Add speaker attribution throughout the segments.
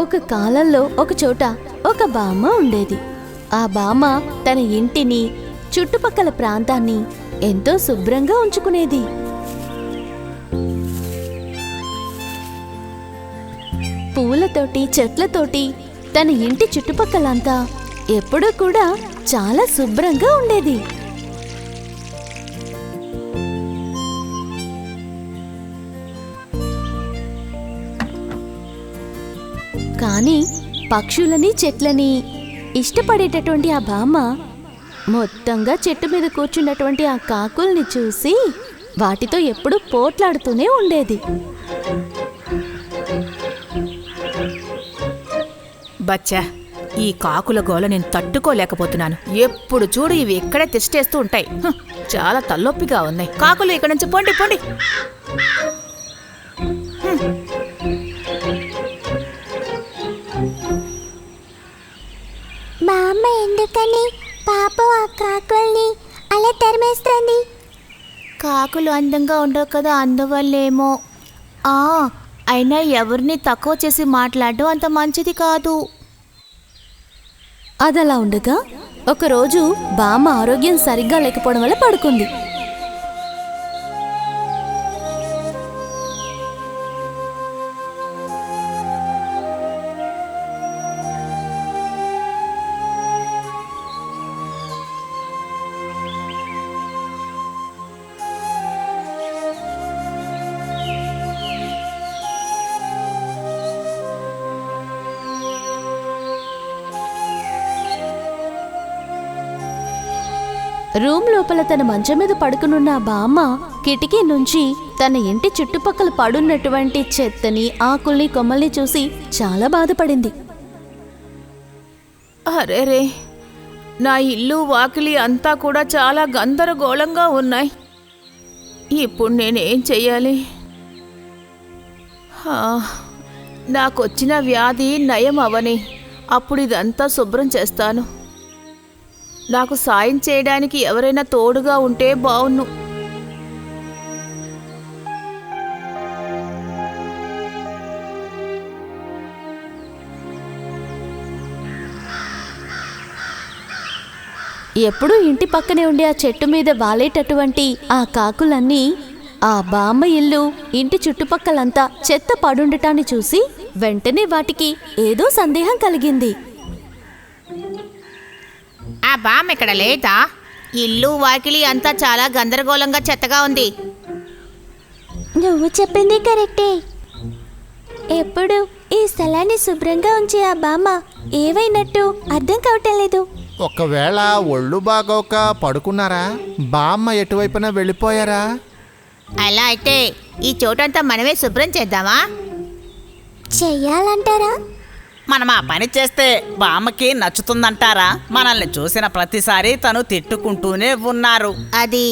Speaker 1: ఒక కాలంలో ఒక చోట ఒక బామ్మ ఉండేది. ఆ బామ్మ తన ఇంటిని, చుట్టుపక్కల ప్రాంతాన్ని ఎంతో శుభ్రంగా ఉంచుకునేది. పూలతోటి, చెట్లతోటి తన ఇంటి చుట్టుపక్కలంతా ఎప్పుడూ కూడా చాలా శుభ్రంగా ఉండేది. కానీ పక్షులని, చెట్లని ఇష్టపడేటటువంటి ఆ బామ్మ మొత్తంగా చెట్టు మీద కూర్చున్నటువంటి ఆ కాకుల్ని చూసి వాటితో ఎప్పుడూ పోట్లాడుతూనే ఉండేది.
Speaker 2: బచ్చా, ఈ కాకుల గోల నేను తట్టుకోలేకపోతున్నాను. ఎప్పుడు చూడు ఇవి ఇక్కడే తిష్టేస్తూ ఉంటాయి. చాలా తలనొప్పిగా ఉన్నాయి. కాకులు ఇక్కడ నుంచి పొండి పొండి.
Speaker 3: మా అమ్మ ఎందుకని పాపం ఆ కాకుల్ని అలా తరిమేస్తుంది?
Speaker 2: కాకులు అందంగా ఉండవు కదా, అందువల్లేమో. అయినా ఎవరిని తక్కువ చేసి మాట్లాడడం అంత మంచిది కాదు.
Speaker 1: అదలా ఉండగా ఒకరోజు బామ్మ ఆరోగ్యం సరిగ్గా లేకపోవడం వల్ల పడుకుంది. రూమ్ లోపల తన మంచం మీద పడుకునున్న బామ్మ కిటికీ నుంచి తన ఇంటి చుట్టుపక్కల పడున్నటువంటి చెత్తని, ఆకుల్ని, కొమ్మల్ని చూసి చాలా బాధపడింది.
Speaker 2: అరేరే, నా ఇల్లు, వాకిలి అంతా కూడా చాలా గందరగోళంగా ఉన్నాయి. ఇప్పుడు నేనేం చెయ్యాలి? నాకొచ్చిన వ్యాధి నయం అవని అప్పుడు ఇదంతా శుభ్రం చేస్తాను. నాకు సాయం చేయడానికి ఎవరైనా తోడుగా ఉంటే బావున్ను.
Speaker 1: ఎప్పుడూ ఇంటి పక్కనే ఉండే ఆ చెట్టు మీద వాలేటటువంటి ఆ కాకులన్నీ ఆ బామ్మ ఇల్లు, ఇంటి చుట్టుపక్కలంతా చెత్త పడుండటాన్ని చూసి వెంటనే వాటికి ఏదో సందేహం కలిగింది.
Speaker 2: ఆ బామ్మ ఇక్కడ లేదా? ఇల్లు, వాకిలి అంతా చాలా గందరగోళంగా చెత్తగా ఉంది.
Speaker 3: నువ్వు చెప్పింది కరెక్టే. ఎప్పుడు ఈ స్థలాన్ని శుభ్రంగా ఉంచే ఆ బామ్మ ఏవైనట్టు అర్థం కావటం లేదు.
Speaker 4: ఒకవేళ ఒళ్ళు బాగోక పడుకున్నారా? బామ్మ ఎటువైపున వెళ్ళిపోయారా?
Speaker 2: అలా అయితే ఈ చోటంతా మనమే శుభ్రం చేద్దామా?
Speaker 3: చెయ్యాలంటారా?
Speaker 5: మనం ఆ పని చేస్తే బామ్మకి నచ్చుతుందంటారా? మనల్ని చూసిన ప్రతిసారి తను తిట్టుకుంటూనే ఉన్నారు.
Speaker 2: అది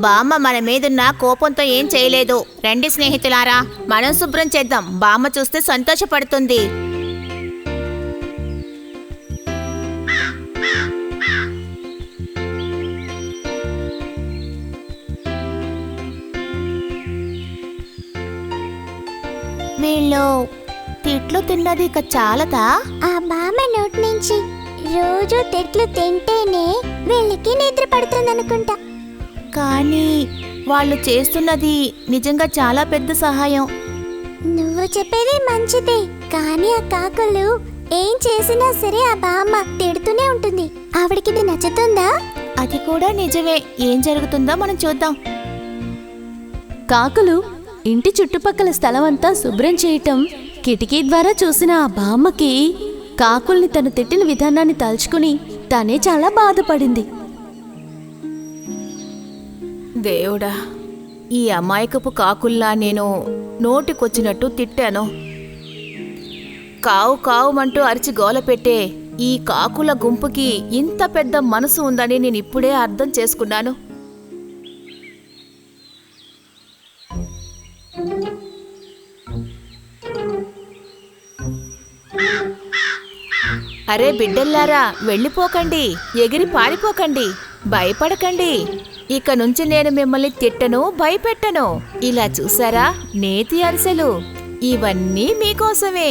Speaker 2: బామ్మ మన మీదున్న కోపంతో ఏం చేయలేదు. రండి స్నేహితులారా, మనం శుభ్రం చేద్దాం. బామ్మ చూస్తే సంతోషపడుతుంది. వీళ్ళు తిట్లు తిన్నది ఇక చాలదా?
Speaker 3: ఆ బామ్మ నోటి నుంచి రోజు తిట్లు తింటేనే వీళ్ళకి నిద్ర పడుతుందనుకుంటా.
Speaker 2: కానీ వాళ్ళు చేస్తున్నది నిజంగా చాలా పెద్ద సహాయం.
Speaker 3: నువ్వు చెప్పేది మంచిదే, కానీ ఆ కాకులు ఏం చేసినా సరే ఆ బామ్మ తిడుతూనే ఉంటుంది. ఆవిడకి ఇది నచ్చుతుందా?
Speaker 2: అది కూడా నిజమే. ఏం జరుగుతుందో మనం చూద్దాం.
Speaker 1: కాకులు ఇంటి చుట్టుపక్కల స్థలమంతా శుభ్రం చేయటం కిటికీ ద్వారా చూసిన ఆ బామ్మకి కాకుల్ని తను తిట్టిన విధానాన్ని తలుచుకుని తనే చాలా బాధపడింది.
Speaker 2: దేవుడా, ఈ అమాయకపు కాకుల్లా నేను నోటికొచ్చినట్టు తిట్టాను. కావు కావుమంటూ అరిచి గోల పెట్టే ఈ కాకుల గుంపుకి ఇంత పెద్ద మనసు ఉందని నేను ఇప్పుడే అర్థం చేసుకున్నాను. అరే బిడ్డల్లారా, వెళ్ళిపోకండి, ఎగిరి పారిపోకండి, భయపడకండి. ఇక నుంచి నేను మిమ్మల్ని తిట్టను, భయపెట్టను. ఇలా చూసారా, నేతి అరిసెలు ఇవన్నీ మీకోసమే.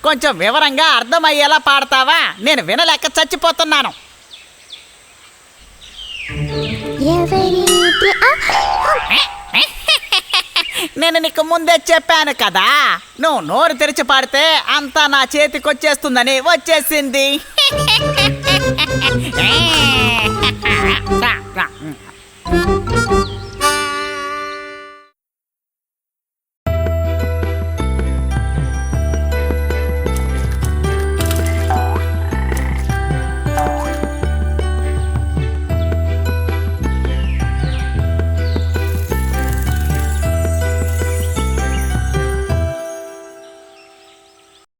Speaker 5: కొంచెం వివరంగా అర్థమయ్యేలా పాడతావా? నేను వినలేక చచ్చిపోతున్నాను.
Speaker 3: ఎవరైతే
Speaker 5: నేను నీకు ముందే చెప్పాను కదా, నువ్వు నోరు తెరిచి పాడితే అంతా నా చేతికొచ్చేస్తుందని. వచ్చేసింది.